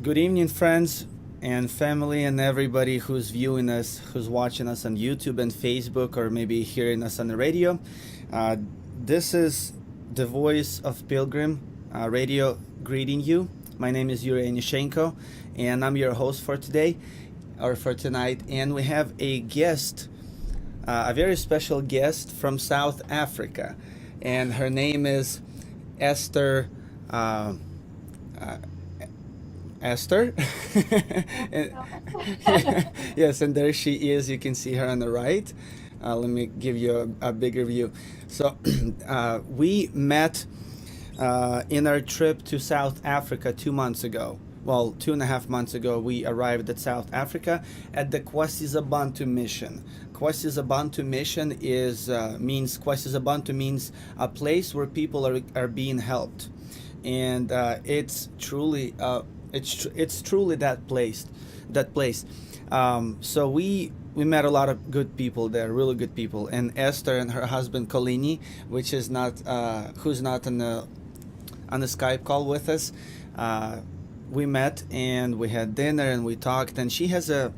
Good evening, friends and family, and everybody who's viewing us, who's watching us on YouTube and Facebook, or maybe hearing us on the radio. Uh, this is the Voice of Pilgrim radio greeting you. My name is Yuri Anischenko, and I'm your host for today, or for tonight. And we have a guest, a very special guest from South Africa, and her name is Esther. Uh, uh, Esther. And- yes, and there she is. You can see her on the right. Let me give you a bigger view. So, we met in our trip to South Africa 2 months ago. Well, 2.5 months ago, we arrived at South Africa at the Bantu mission. Bantu mission is means Bantu means a place where people are being helped, and it's truly that place. So we met a lot of good people there, really good people. And Esther and her husband Kolini, which is not who's not on the Skype call with us. Uh, we met and we had dinner and we talked. And she has a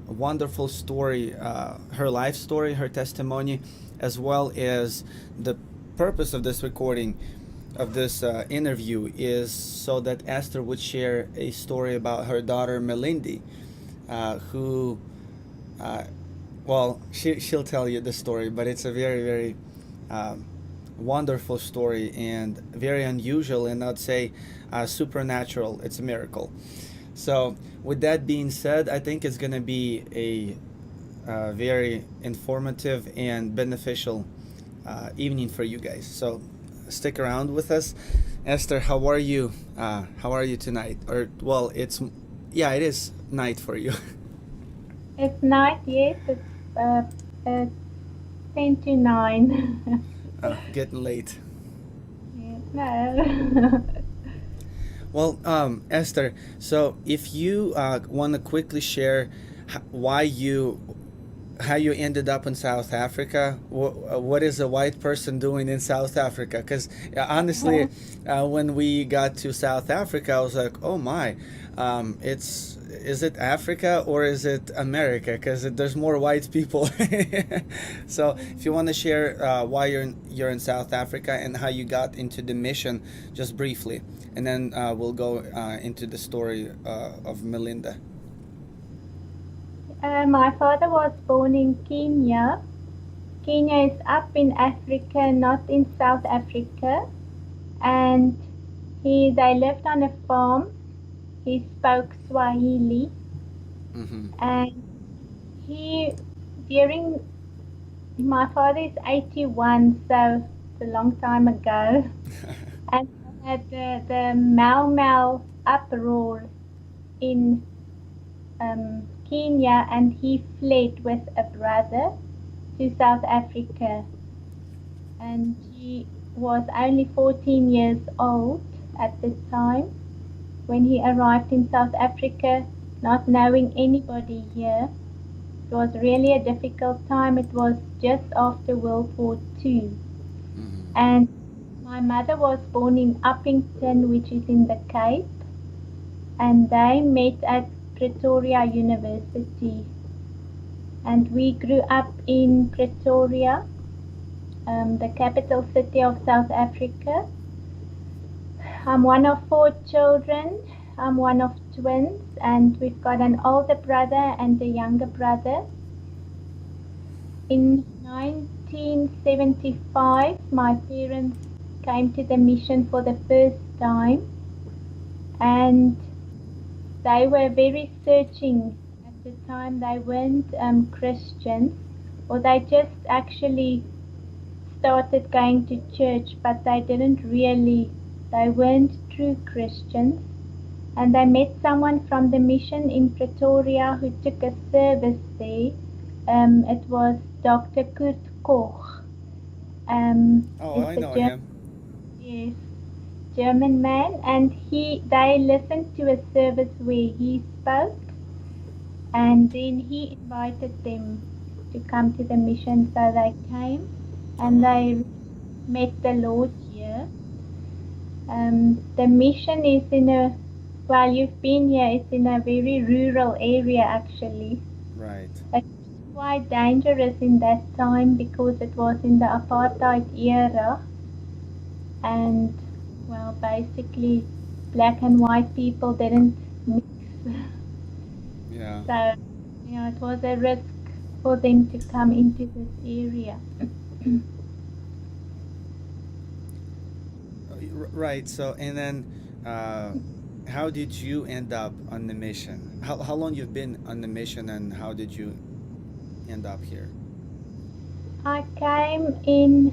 wonderful story, her life story, her testimony, as well as the purpose of this recording, of this interview, is so that Esther would share a story about her daughter Melinda, who, uh, well, she'll tell you the story, but it's a very, very um, wonderful story and very unusual, and I'd say supernatural. It's a miracle. So, with that being said, I think it's going to be a very informative and beneficial evening for you guys. So, stick around with us. Esther, how are you? How are you tonight? Or, well, yeah, it is night for you. It's night, yes. It's uh, 10 to 9. Getting late. Yes, no. Well, Esther, so if you want to quickly share why how you ended up in South Africa. What is a white person doing in South Africa? Because honestly, when we got to South Africa, I was like, oh my, is it Africa or is it America? Because there's more white people. So if you want to share why you're in South Africa and how you got into the mission, just briefly, and then we'll go into the story of Melinda. My father was born in Kenya. Kenya is up in Africa, not in South Africa. And they lived on a farm. He spoke Swahili. Mm-hmm. And during, my father is 81, so it's a long time ago. And had the Mau Mau uproar in Kenya, and he fled with a brother to South Africa. And he was only 14 years old at the time when he arrived in South Africa, not knowing anybody here. It was really a difficult time. It was just after World War II. Mm-hmm. And my mother was born in Uppington, which is in the Cape, and they met at Pretoria University. And we grew up in Pretoria, the capital city of South Africa. I'm one of 4 children. I'm one of twins, and we've got an older brother and a younger brother. In 1975, my parents came to the mission for the first time, and they were very searching at the time. They weren't Christians, or they just actually started going to church, but they weren't true Christians. And they met someone from the mission in Pretoria who took a service there. It was Dr. Kurt Koch. Oh, I It's a know him. Yes, German man, and they listened to a service where he spoke, and then he invited them to come to the mission. So they came, and they met the Lord here. The mission is in a Well, you've been here. It's in a very rural area, actually. Right. It was quite dangerous in that time because it was in the apartheid era, and well, basically, black and white people didn't mix. Yeah. So, it was a risk for them to come into this area. Right. So, and then, uh, how did you end up on the mission? How long you've been on the mission, and how did you end up here? I came in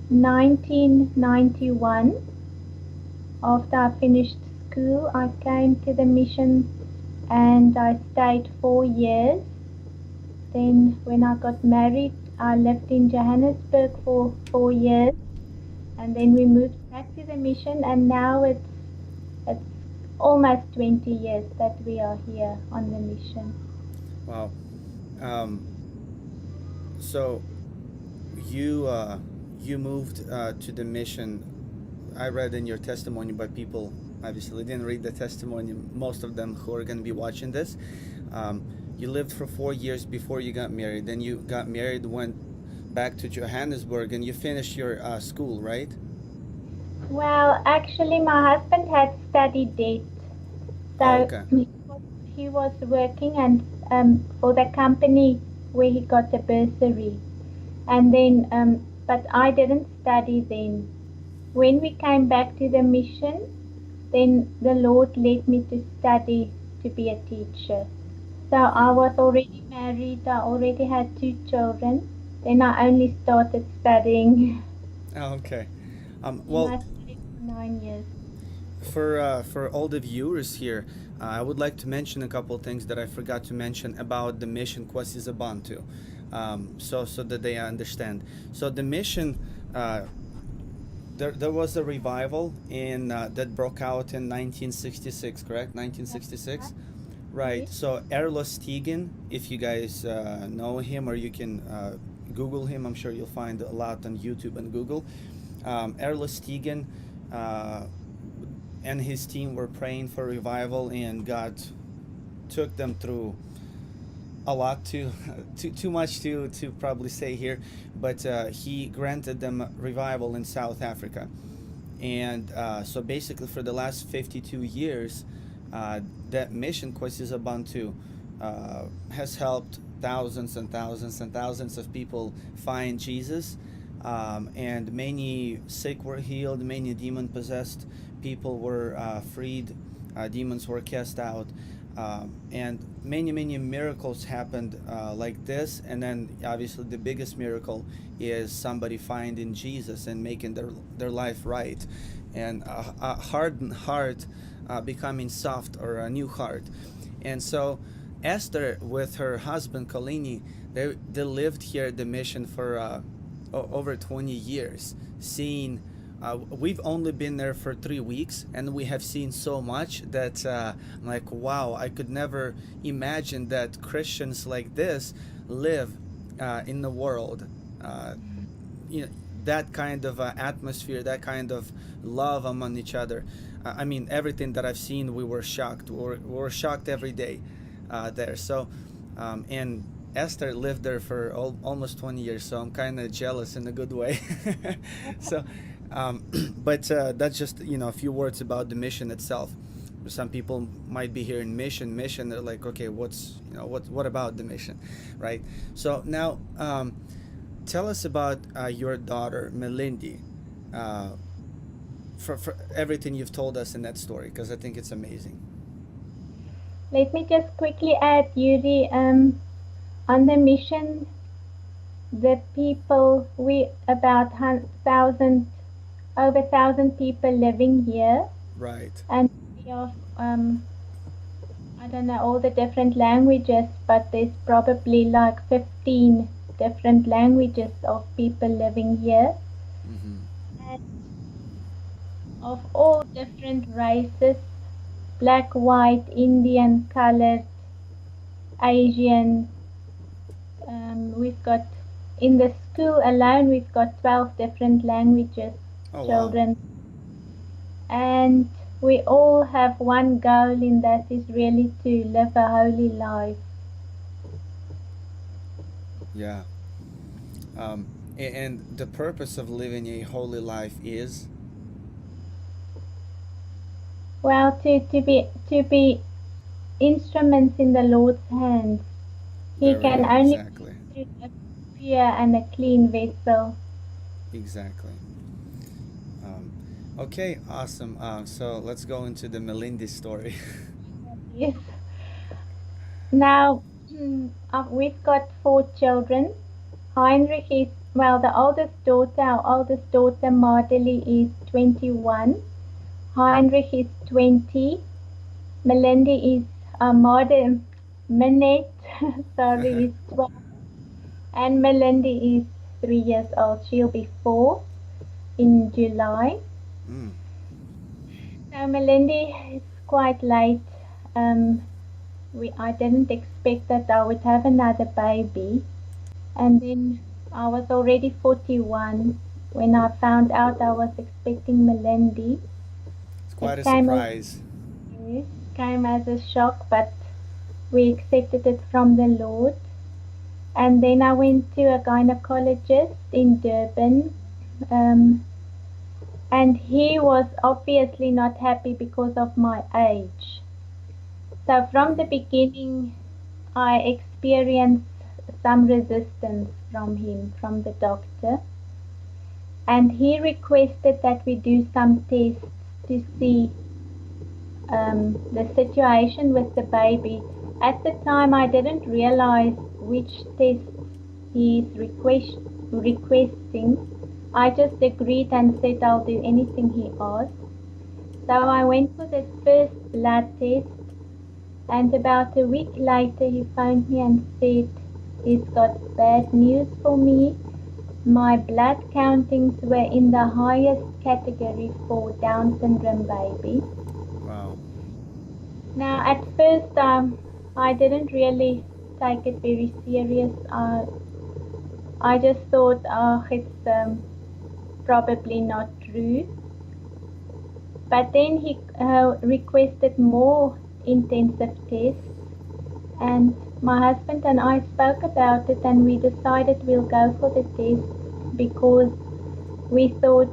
1991. After I finished school, I came to the mission and I stayed 4 years. Then, when I got married, I lived in Johannesburg for 4 years, and then we moved back to the mission. And now it's almost 20 years that we are here on the mission. Wow. Um, so you you moved to the mission. I read in your testimony, but people obviously didn't read the testimony. Most of them who are going to be watching this, um, you lived for 4 years before you got married. Then you got married, went back to Johannesburg, and you finished your school, right? Well, actually, my husband had study debt, Oh, so okay. he was working and for the company where he got a bursary, and then but I didn't study then. When we came back to the mission, then the Lord led me to study to be a teacher. So I Mm. was already married, I already had 2 children. Then I only started studying. Oh, okay. Then Well, I studied for 9 years. for all the viewers here, I would like to mention a couple of things that I forgot to mention about the mission Kwasiza Bantu, so that they understand. So the mission, there was a revival in that broke out in 1966, correct? That's 1966, right. right? Yes. So Erlos Tegan, if you guys know him, or you can Google him, I'm sure you'll find a lot on YouTube and Google. Erlos Tegan uh, and his team were praying for revival, and God took them through a lot, too much to probably say here, but he granted them revival in South Africa. And so basically for the last 52 years, that mission Kwasiza Bantu has helped thousands and thousands and thousands of people find Jesus, and many sick were healed, many demon possessed people were freed, demons were cast out, and many miracles happened like this. And then obviously the biggest miracle is somebody finding Jesus and making their life right, and a hardened heart becoming soft, or a new heart. And so Esther with her husband Kolini, they lived here at the mission for over 20 years, seeing we've only been there for 3 weeks, and we have seen so much that I'm like, wow, I could never imagine that Christians like this live in the world. Uh, you know, that kind of atmosphere, that kind of love among each other. I mean, everything that I've seen, we were shocked. We were shocked every day there. So, and Esther lived there for almost 20 years, so I'm kind of jealous in a good way. So, but that's just a few words about the mission itself. Some people might be hearing mission. They're like, okay, what about the mission, right? So now, tell us about your daughter, Melinda, uh, for everything you've told us in that story, because I think it's amazing. Let me just quickly add, Yuri, on the mission, the people, we about 1,000, over 1,000 people living here, Right. and we are, I don't know all the different languages, but there's probably like 15 different languages of people living here, Mm-hmm. and of all different races, black, white, Indian, colored, Asian. We've got, in the school alone, we've got 12 different languages, Oh, wow. children. And We all have one goal, and that is really to live a holy life. Yeah. Um, and the purpose of living a holy life is Well, to be instruments in the Lord's hands. He very can good. only Exactly. use a pure and a clean vessel. Exactly. Um, okay. Awesome. So let's go into the Melinda story. Yes. Now, we've got 4 children. Heinrich is, well, the oldest daughter, our oldest daughter, Marley, is 21. Heinrich is 20. Melinda is, Minette, sorry, is 12. And Melinda is 3 years old. She'll be 4 in July. Mm. So Melinda is quite late. Um, I didn't expect that I would have another baby. And then I was already 41 when I found out I was expecting Melinda. It's quite It a came as, surprise. yes, came as a shock, but we accepted it from the Lord. And then I went to a gynecologist in Durban, um, and he was obviously not happy because of my age. So from the Mm. beginning, I experienced some resistance from him, from the doctor, and he requested that we do some tests to see the situation with the baby. At the time, I didn't realize which tests he is requesting. I just agreed and said I'll do anything he asks. So I went for the first blood test, and about a week later he phoned me and said he's got bad news for me. My blood countings were in the highest category for Down syndrome baby. Wow. Now, at first, I didn't really take it very serious. I just thought, oh, it's probably not true. But then he requested more intensive tests, and my husband and I spoke about it, and we decided we'll go for the test because we thought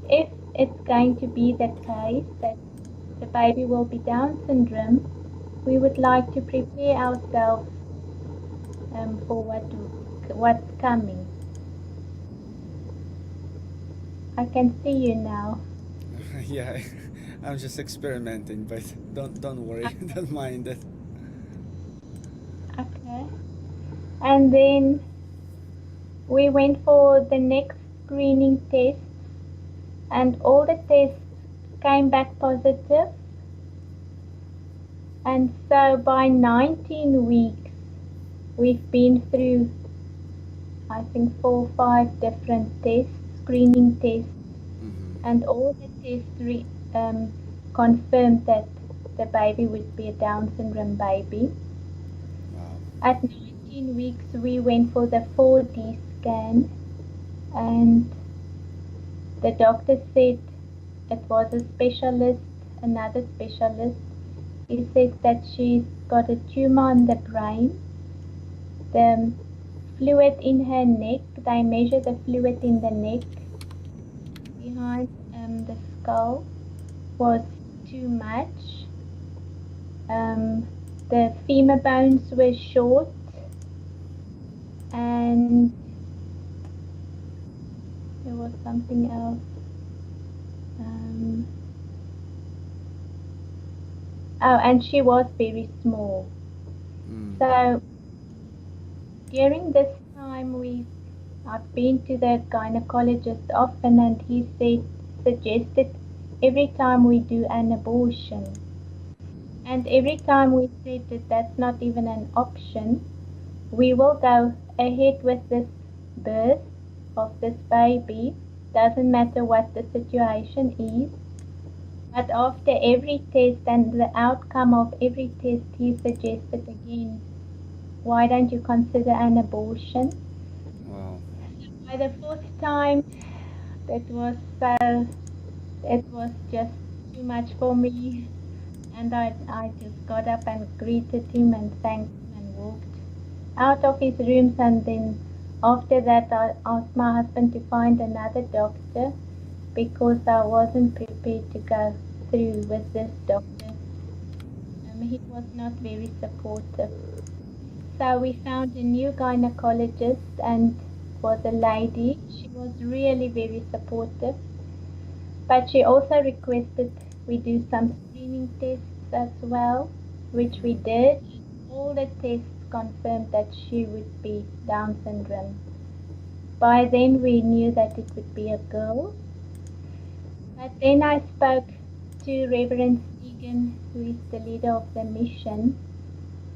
if it's going to be the case that the baby will be Down syndrome, we would like to prepare ourselves for what's coming. I can see you now. Yeah. I'm just experimenting, but don't worry. Don't mind it. Okay. And then we went for the next screening test, and all the tests came back positive. And so by 19 weeks, we've been through, I think, 4 or 5 different tests, screening tests, Mm-hmm. and all the tests um, confirmed that the baby would be a Down syndrome baby. Wow. At 19 weeks, we went for the 4D scan, and the doctor said it was a specialist, another specialist. He said that she's got a tumor in the brain. The fluid in her neck, they measure the fluid in the neck behind the skull was too much. Um, the femur bones were short, and there was something else. Um, oh, and she was very small. Mm. So during this time, I've been to the gynecologist often, and he suggested every time we do an abortion, and every time we said that that's not even an option. We will go ahead with this birth of this baby. Doesn't matter what the situation is. But after every test and the outcome of every test, he suggested again, why don't you consider an abortion? Wow. By the fourth time, it was so, it was just too much for me. And I just got up and greeted him and thanked him and walked out of his rooms. And then after that, I asked my husband to find another doctor because I wasn't prepared to go through with this doctor. He was not very supportive. So we found a new gynecologist, and it was a lady. She was really very supportive, but she also requested we do some screening tests as well, which we did. All the tests confirmed that she would be Down syndrome. By then we knew that it would be a girl. But then I spoke to Reverend Stephen, who is the leader of the mission,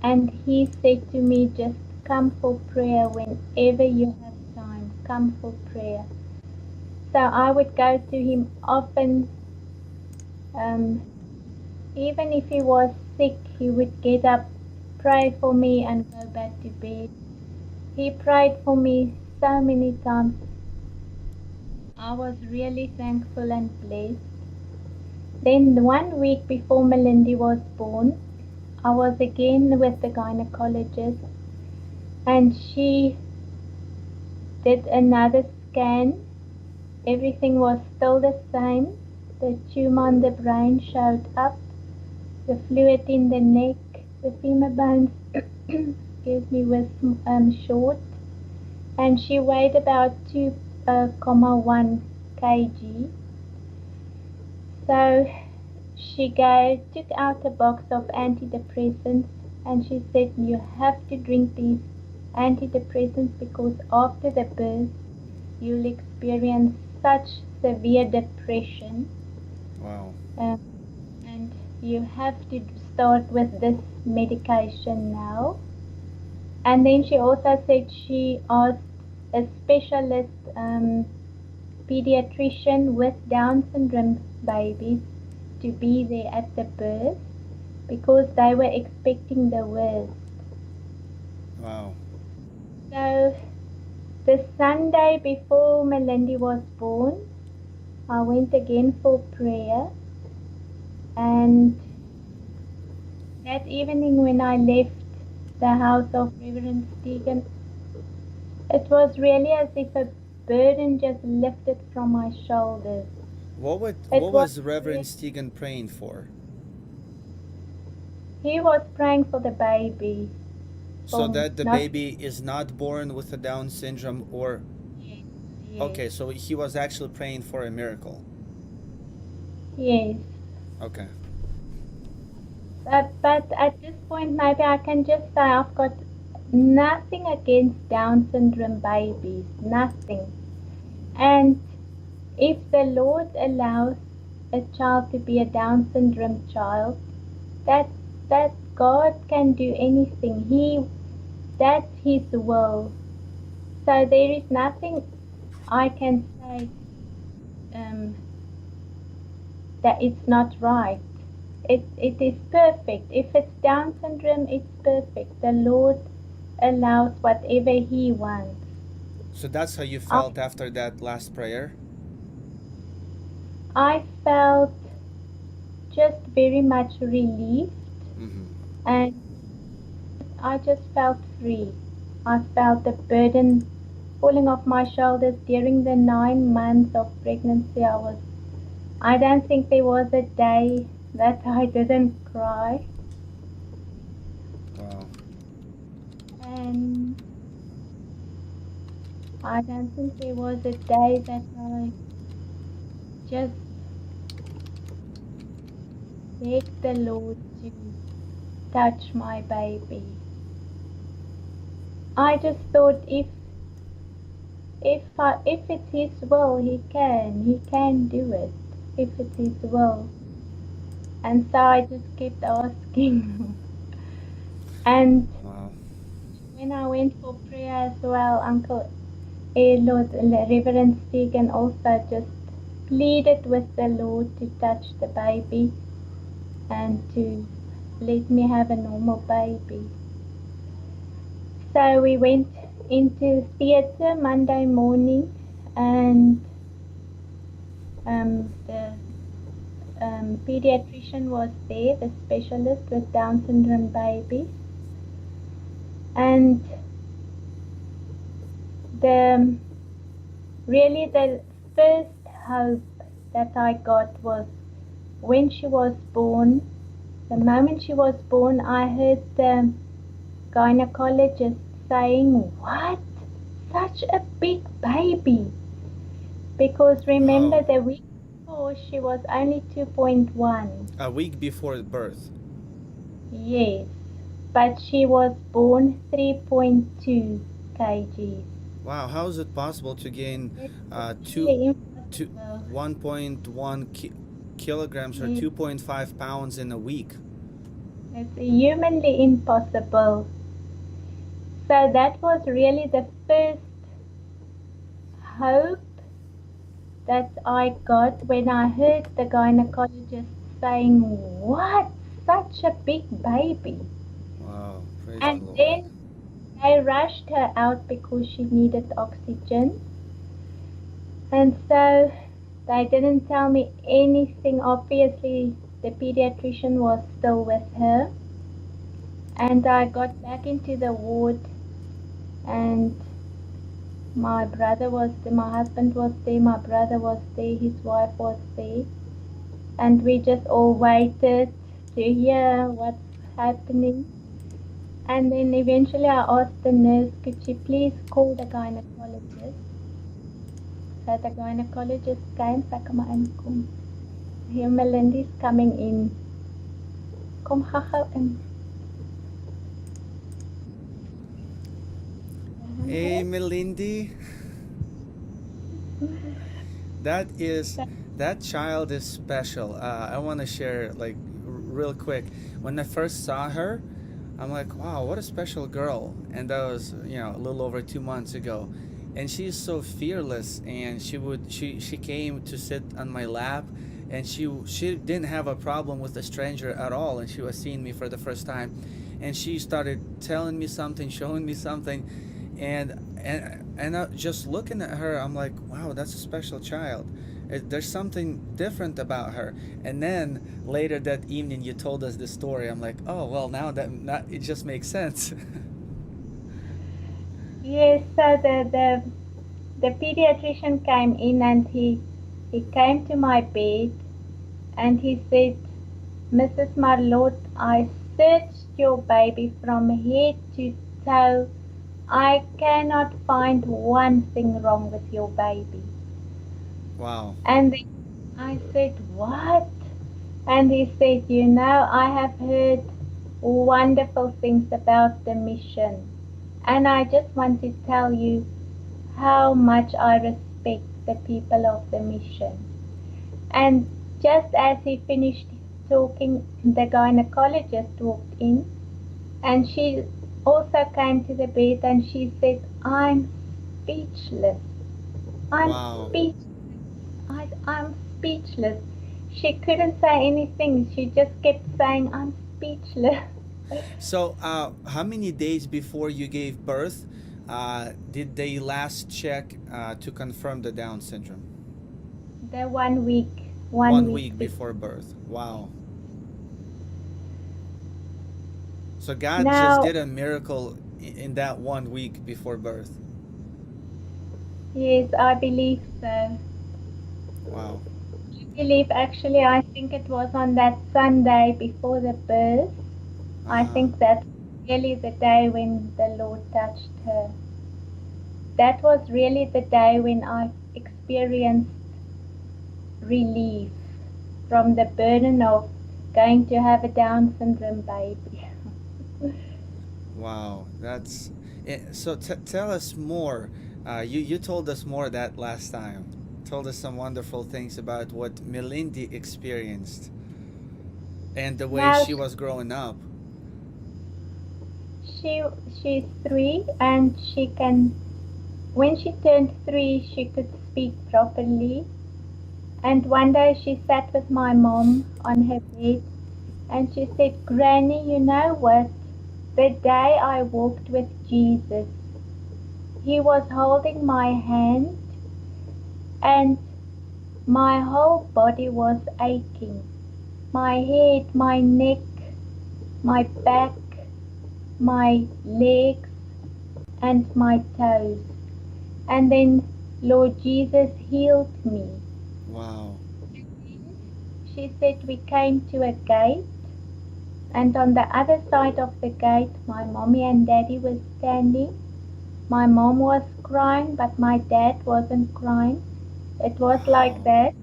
and he said to me, just come for prayer whenever you have time. Come for prayer. So I would go to him often. Even if he was sick, he would get up, pray for me, and go back to bed. He prayed for me so many times. I was really thankful and blessed. Then 1 week before Melinda was born, I was again with the gynecologist, and she did another scan. Everything was still the same. The tumor on the brain showed up, the fluid in the neck, the femur bones was short, and she weighed about 2.1 kg. So she took out a box of antidepressants, and she said, you have to drink these antidepressants because after the birth you'll experience such severe depression. Wow. And you have to start with this medication now. And then she also said she asked a specialist pediatrician with Down syndrome babies to be there at the birth because they were expecting the worst. Wow. So the Sunday before Melinda was born, I went again for prayer, and that evening when I left the house of Reverend Stephen, it was really as if a burden just lifted from my shoulders. What It was was Reverend Stegan praying for? He was praying for the baby. So that the Not baby is not born with a Down syndrome, or yes, okay, so he was actually praying for a miracle. yes. Okay. But at this point, maybe I can just say I've got nothing against Down syndrome babies, nothing. And if the Lord allows a child to be a Down syndrome child, that God can do anything. That's His will. So there is nothing I can say that it's not right. It is perfect. If it's Down syndrome, it's perfect. The Lord allows whatever He wants. So that's how you I, felt after that last prayer? I felt just very much relieved, Mm-hmm. and I just felt free. I felt the burden falling off my shoulders during the 9 months of pregnancy. I don't think there was a day that I didn't cry. Wow. And I don't think there was a day that I just begged the Lord to touch my baby. I just thought if it's His will, He can do it. If it's His will. And so I just kept asking. And Wow. when I went for prayer as well, Lord, Reverend Stephen also just pleaded with the Lord to touch the baby and to let me have a normal baby. So we went into theatre Monday morning, and the pediatrician was there, the specialist with Down syndrome babies, and the really the first hope that I got was when she was born. The moment she was born, I heard the gynecologist saying, "What? Such a big baby!" Because remember, Wow. the week before she was only 2.1. A week before birth. Yes, but she was born 3.2 kgs. Wow, how is it possible to gain It's two, actually two, impossible. 1.1 kilograms or Yes, 2.5 pounds in a week? it's humanly impossible. So that was really the first hope that I got when I heard the gynecologist saying, "What? Such a big baby." Wow, praise the And Lord. then they rushed her out because she needed oxygen. And so they didn't tell me anything. Obviously, the pediatrician was still with her. And I got back into the ward, and my brother was there, my husband was there, my brother was there, his wife was there. And we just all waited to hear what's happening. And then eventually I asked the nurse, could she please call the gynecologist? So the gynecologist came, sy kan maar inkom. Here Melinda's coming in. Kom gou in. Hey, Melindy. That is, that child is special. I want to share like real quick. When I first saw her, I'm like, wow, what a special girl. And that was, a little over 2 months ago. And she's so fearless. And she came to sit on my lap, and she didn't have a problem with a stranger at all. And she was seeing me for the first time, and she started telling me something, showing me something, and just looking at her, I'm like, wow, that's a special child. There's something different about her. And then later that evening, you told us the story. I'm like, oh well, now that it just makes sense. Yes, so the pediatrician came in, and he came to my bed, and he said, "Mrs. Marloth, I searched your baby from head to toe. I cannot find one thing wrong with your baby." Wow. And then I said, "What?" And he said, "I have heard wonderful things about the mission. And I just want to tell you how much I respect the people of the mission." And just as he finished talking, the gynecologist walked in, and she also came to the bed, and she said, "I'm speechless. I'm Wow. speechless. I'm speechless." She couldn't say anything. She just kept saying, "I'm speechless." So, how many days before you gave birth did they last check to confirm the Down syndrome? The 1 week, one One week week before. before birth. Wow. So God just Now, did a miracle in that 1 week before birth. yes, I believe so. Wow. I believe actually, I think it was on that Sunday before the birth. Uh I huh. think that's really the day when the Lord touched her. That was really the day when I experienced relief from the burden of going to have a Down syndrome baby. Wow. That's so. Tell us more. You told us more that last time. Told us some wonderful things about what Melinda experienced and the way Now she was growing up. she she's 3, and she can, when she turned 3, she could speak properly. And one day she sat with my mom on her bed, and she said, "Granny, you know what? The day I walked with Jesus, he was holding my hand, and my whole body was aching. my head, my neck, my back, my legs, and my toes. And then Lord Jesus healed me. Wow. She said we came to a gate, and on the other side of the gate, my mommy and daddy were standing. My mom was crying, but my dad wasn't crying. It was like Wow. that.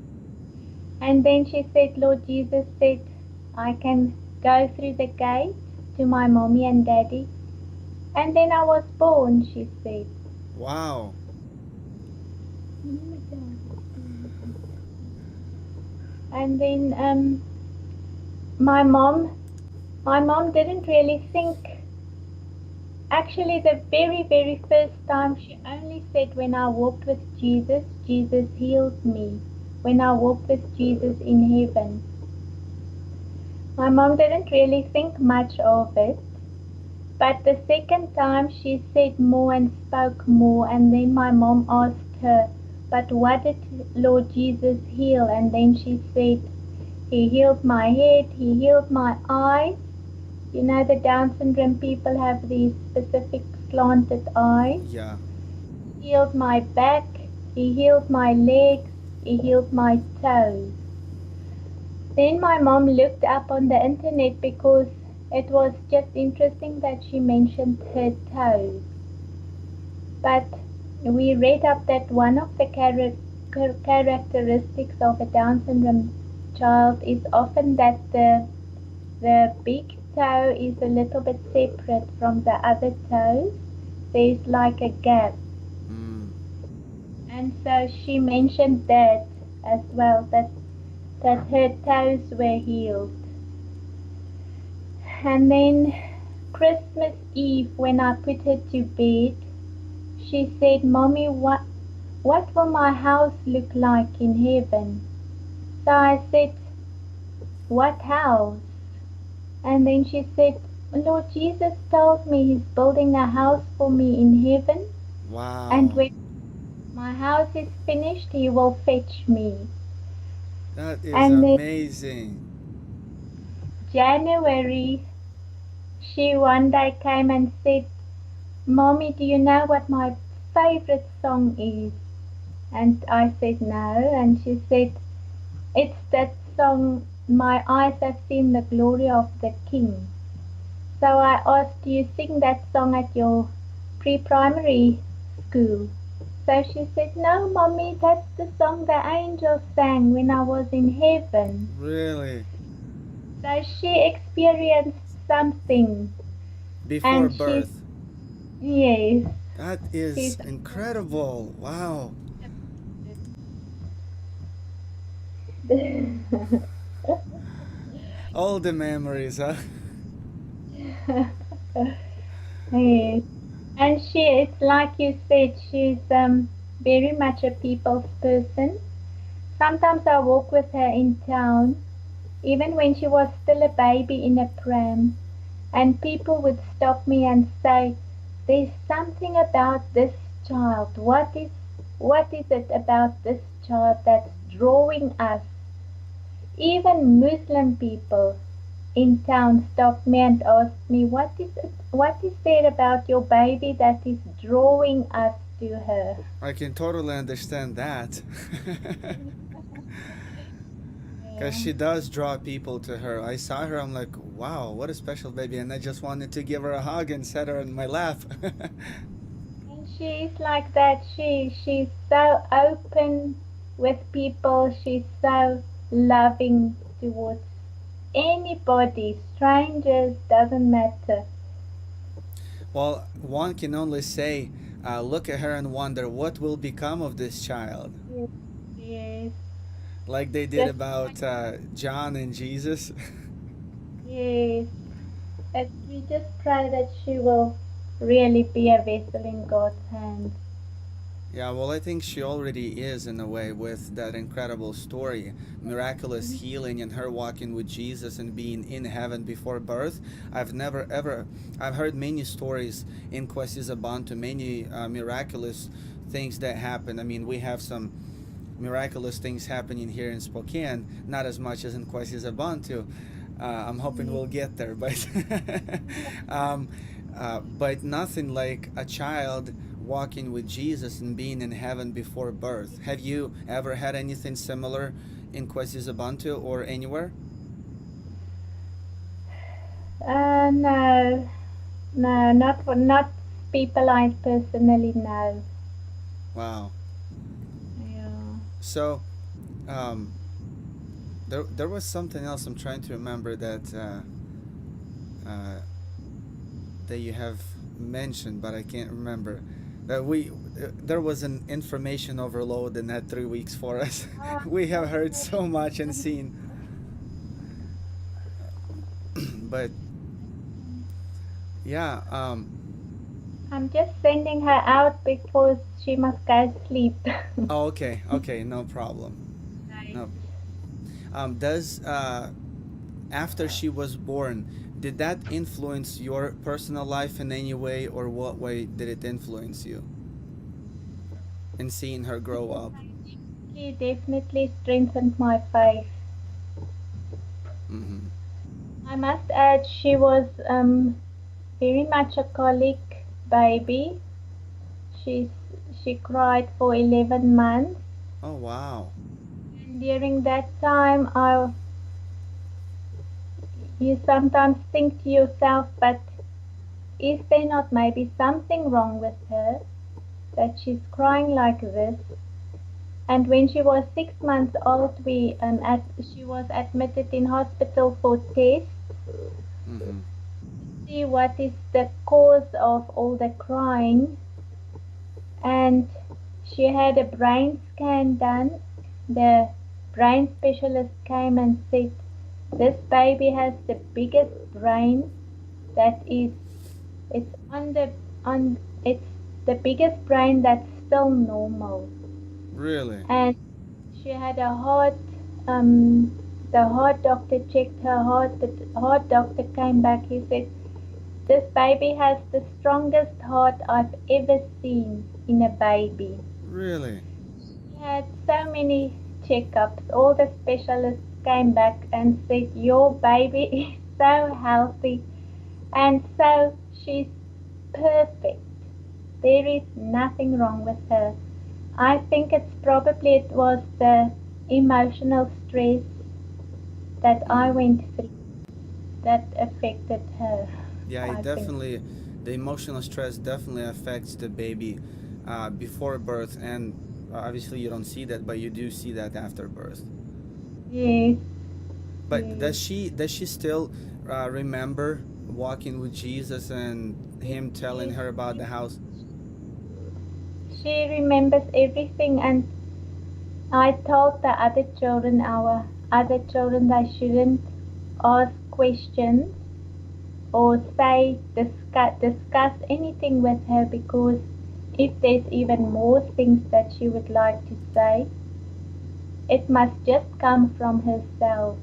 And then she said, Lord Jesus said, I can go through the gate to my mommy and daddy. And then I was born, she said. Wow. And then my mom, my mom didn't really think. Actually, the very, very first time she only said, when I walked with Jesus, Jesus healed me. When I walked with Jesus in heaven. My mom didn't really think much of it. But the second time she said more and spoke more, and then my mom asked her, but what did Lord Jesus heal? And then she said, He healed my head, He healed my eyes. You know, the Down syndrome people have these specific slanted eyes. Yeah. He healed my back, He healed my legs, He healed my toes. Then my mom looked up on the internet because it was just interesting that she mentioned her toes. But we read up that one of the characteristics of a Down syndrome child is often that the big toe is a little bit separate from the other toes. There's like a gap. Mm. And so she mentioned that as well, that her toes were healed. And then Christmas Eve, when I put her to bed, she said, Mommy, what will my house look like in heaven? So I said, what house? And then she said, Lord Jesus told me He's building a house for me in heaven, and Wow. when my house is finished, He will fetch me. That is And then amazing. January, she one day came and said, Mommy, do you know what my favorite song is? And I said, no. And she said, it's that song, My Eyes Have Seen the Glory of the King. So I asked, do you sing that song at your pre-primary school? So she said, no, Mommy, that's the song the angels sang when I was in heaven. Really? So she experienced something. Before And she, birth. yes, That she's is incredible. Wow. All the memories, huh? yes. And she, it's like you said, she's very much a people's person. Sometimes I walk with her in town, even when she was still a baby in a pram, and people would stop me and say, there's something about this child. What is it about this child that's drawing us? Even Muslim people in town stopped me and asked me, what is there about your baby that is drawing us to her? I can totally understand that. Because Yeah. she does draw people to her. I saw her, I'm like, wow, what a special baby. And I just wanted to give her a hug and set her in my lap. And she's like that. She's so open with people. She's so loving towards anybody, strangers, doesn't matter. Well, one can only say, look at her and wonder what will become of this child. Yes. Yes. Like they did Just about John and Jesus. yes. We just pray that she will really be a vessel in God's hands. Yeah, well, I think she already is in a way with that incredible story, miraculous healing and her walking with Jesus and being in heaven before birth. I've never ever, I've heard many stories in Bantu, many miraculous things that happen. I mean, we have some miraculous things happening here in Spokane, not as much as in Bantu. I'm hoping we'll get there, but but nothing like a child walking with Jesus and being in heaven before birth. Have you ever had anything similar in Bantu or anywhere? No, no, not people I personally know. Wow. Yeah. So, um, there was something else I'm trying to remember uh, that you have mentioned, but I can't remember. That there was an information overload in that 3 weeks for us. Ah, We have heard okay. so much and seen, but yeah. I'm just sending her out because she must go sleep. Oh, okay, okay, no problem. Right. No. Does after she was born, did that influence your personal life in any way, or what way did it influence you in seeing her grow up? She definitely strengthened my faith. Mm-hmm. I must add, she was very much a colic baby. She she cried for 11 months, Oh wow. and during that time, you sometimes think to yourself, but is there not maybe something wrong with her that she's crying like this? And when she was 6 months old, she was admitted in hospital for tests Mm-hmm. to see what is the cause of all the crying. And she had a brain scan done. The brain specialist came and said, "This baby has the biggest brain that is, it's on the, on, it's the biggest brain that's still normal." Really? And she had a heart, um, the heart doctor checked her heart. The heart doctor came back. He said, "This baby has the strongest heart I've ever seen in a baby." Really? She had so many checkups. All the specialists came back and said, "Your baby is so healthy and so she's perfect. There is nothing wrong with her." I think it was the emotional stress that I Mm-hmm. went through that affected her. Yeah, it I think. definitely, the emotional stress definitely affects the baby before birth, and obviously you don't see that, but you do see that after birth. Yes, But yes. does she still remember walking with Jesus and him telling Yes, her about the house? she remembers everything, and I told the our other children, they shouldn't ask questions or discuss anything with her, because if there's even more things that she would like to say, it must just come from herself.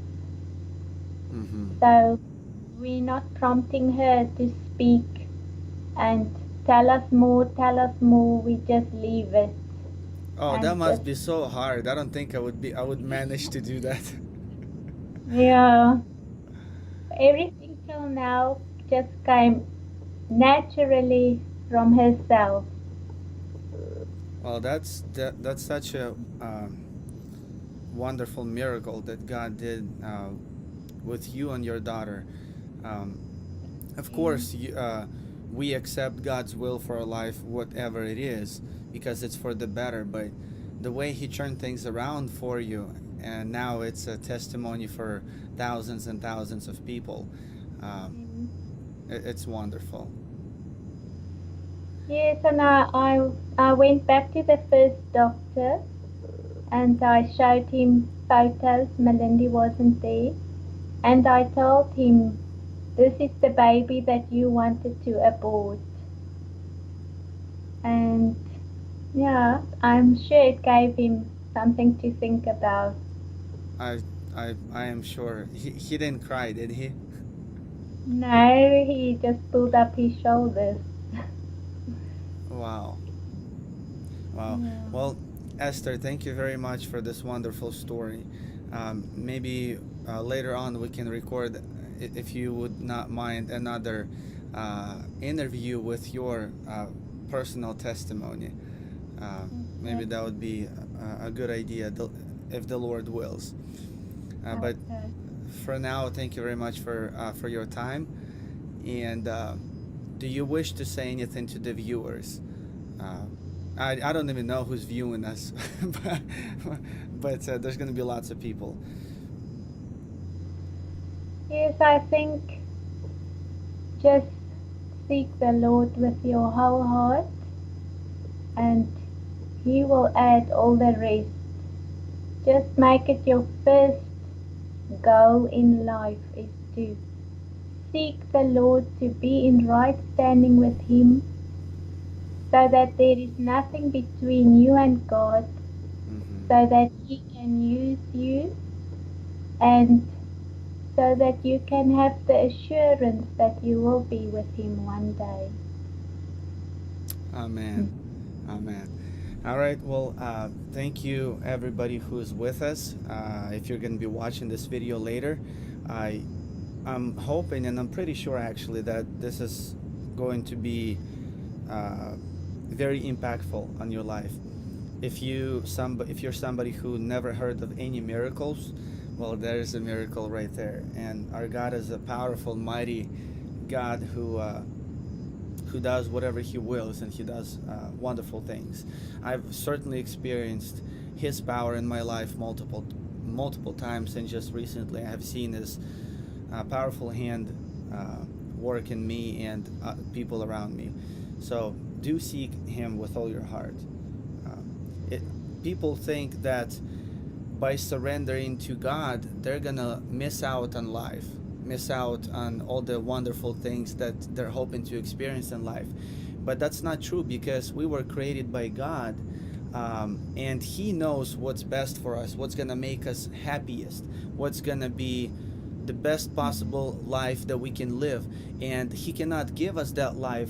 Mm-hmm. So we're not prompting her to speak and tell us more, we just leave it Oh, that and must just, be so hard. I don't think I would manage to do that. yeah, everything till now just came naturally from herself. Well, that's such a wonderful miracle that God did with you and your daughter. Um, of Yeah. course, we accept God's will for our life, whatever it is, because it's for the better. But the way He turned things around for you, and now it's a testimony for thousands and thousands of people. Um, Mm. it's wonderful. Yes, and I went back to the first doctor and I showed him photos. Melinda wasn't there. And I told him, "This is the baby that you wanted to abort." And yeah, I'm sure it gave him something to think about. I I am sure he didn't cry, did he? No, he just pulled up his shoulders. Wow. Wow. Yeah. Well, Esther, thank you very much for this wonderful story. Maybe later on we can record, if you would not mind, another interview with your personal testimony. Maybe Okay. that would be a good idea, if the Lord wills. But Okay. for now, thank you very much for your time. And do you wish to say anything to the viewers? Uh, I don't even know who's viewing us, but there's going to be lots of people. Yes, I think just seek the Lord with your whole heart, and He will add all the rest. Just make it your first goal in life is to seek the Lord, to be in right standing with Him, so that there is nothing between you and God, so Mm-hmm. that He can use you, and so that you can have the assurance that you will be with Him one day. Amen. Amen. All right. Well, thank you everybody who's with us. If you're going to be watching this video later, I I'm hoping, and I'm pretty sure actually, that this is going to be uh, very impactful on your life. If you're somebody who never heard of any miracles, well, there's a miracle right there. And our God is a powerful, mighty God who does whatever He wills, and He does wonderful things. I've certainly experienced His power in my life multiple times, and just recently I have seen His powerful hand work in me and people around me. So do seek Him with all your heart. It People think that by surrendering to God, they're gonna miss out on life, miss out on all the wonderful things that they're hoping to experience in life. But that's not true, because we were created by God, and He knows what's best for us, what's gonna make us happiest, what's gonna be the best possible life that we can live. And He cannot give us that life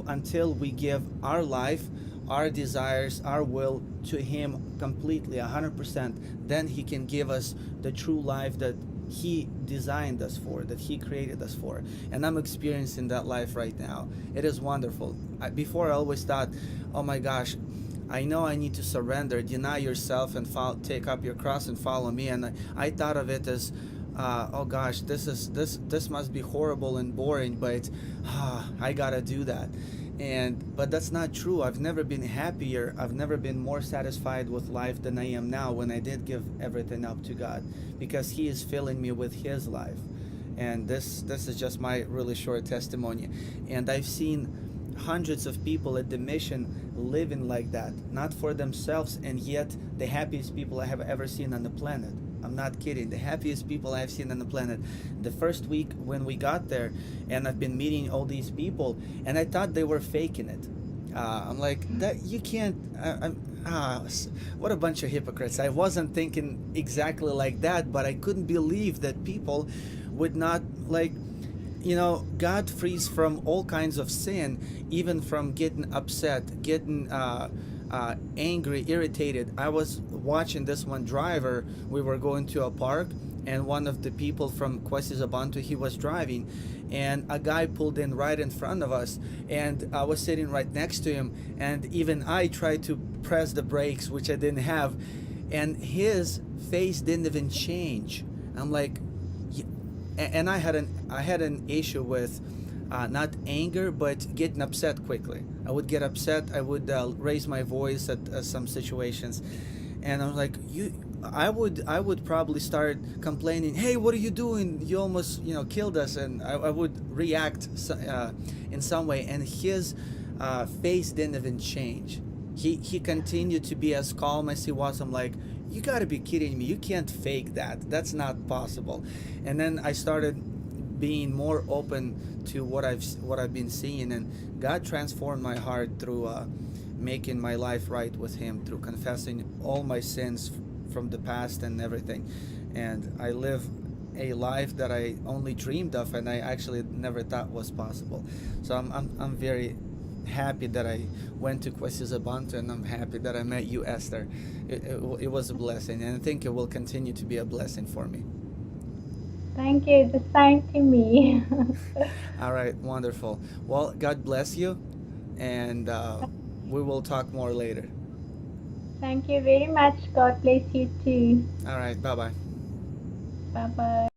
until we give our life, our desires, our will to Him completely, 100%. Then He can give us the true life that He designed us for, that He created us for. And I'm experiencing that life right now. It is wonderful. Before I always thought, oh my gosh, I know I need to surrender, deny yourself, and take up your cross and follow me. And I thought of it as, oh gosh, this must be horrible and boring, but I gotta do that. But that's not true. I've never been happier. I've never been more satisfied with life than I am now, when I did give everything up to God, because He is filling me with His life. And this is just my really short testimony. And I've seen hundreds of people at the mission living like that, not for themselves, and yet the happiest people I have ever seen on the planet. I'm not kidding. The happiest people I've seen on the planet. The first week when we got there, and I've been meeting all these people, and I thought they were faking it. I'm like, that you can't. What a bunch of hypocrites. I wasn't thinking exactly like that, but I couldn't believe that people would not, like, God frees from all kinds of sin, even from getting upset, getting angry, irritated. I was watching this one driver. We were going to a park, and one of the people from Bantu, he was driving, and a guy pulled in right in front of us, and I was sitting right next to him, and even I tried to press the brakes, which I didn't have, and his face didn't even change. I'm like, and I had an issue with not anger, but getting upset quickly. I would get upset. I would raise my voice at some situations, and I was like, you. I would probably start complaining. Hey, what are you doing? You almost killed us, and I would react in some way. And his face didn't even change. He continued to be as calm as he was. I'm like, you got to be kidding me. You can't fake that. That's not possible. And then I started being more open to what I've been seeing, and God transformed my heart through making my life right with Him, through confessing all my sins from the past and everything. And I live a life that I only dreamed of, and I actually never thought was possible. So I'm very happy that I went to Kwesiza Bantu, and I'm happy that I met you, Esther. It was a blessing, and I think it will continue to be a blessing for me. Thank you. The same to me. All right, wonderful. Well, God bless you, and we will talk more later. Thank you very much. God bless you too. All right, bye bye. Bye bye.